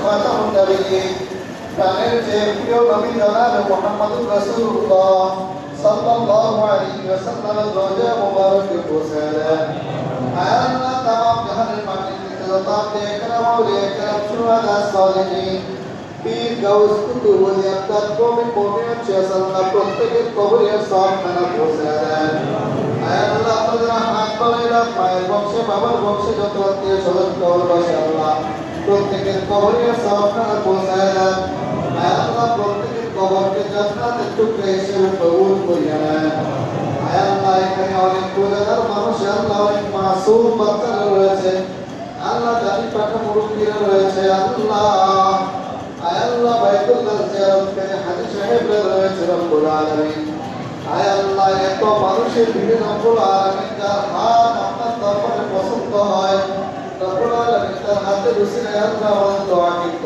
খাতামুন নবিয়্যিন প্রাণের যে প্রিয় নবী জনাব মুহাম্মদুর রাসূলুল্লাহ সাল্লাল্লাহু আলাইহি ওয়াসাল্লামের রওজা মুবারকে পৌঁছে দেন। আয় আল্লাহ তামাম জাহানের মাটিতে যত আম্বিয়া কেরাম আউলিয়া কেরাম শুহাদা সালিহিন পীর গাউস কুতুব ওলি আবদাল কওমি কওমিয়ত আল্লাহ প্রত্যেকের কবরে সওয়াবখানা পৌঁছে দেন। আয় আল্লাহ আপনাদের হাত বাড়াইলাম মায়ের বংশে বাবার বংশে যত আত্মীয় স্বজন কবর বসে আল্লাহ প্রত্যেকের কবরে সওয়াবখানা পৌঁছে দেন। আয় আল্লাহ প্রত্যেকের কবরকে জান্নাতের টুকরা হিসেবে কবুল করিয়া নেন। আয় আল্লাহ এখানে অনেক গুনাহগার মানুষ আল্লাহ অনেক মাসুম বাচ্চারা রয়েছে আল্লাহ জানি পাঠা মুরব্বীরা রয়েছে আল্লাহ আয় আল্লাহ বাইতুল্লাহ জিয়ারতকারী হাজী সাহেবরা রয়েছে রব্বুল আলামিন। আয় আল্লাহ এত মানুষের ভিড়ে রব্বুল আলামিন যার হাত আপনার দরবারে পছন্দ হয় রব্বুল আলামিন তার হাতে রুসিলায় আল্লাহ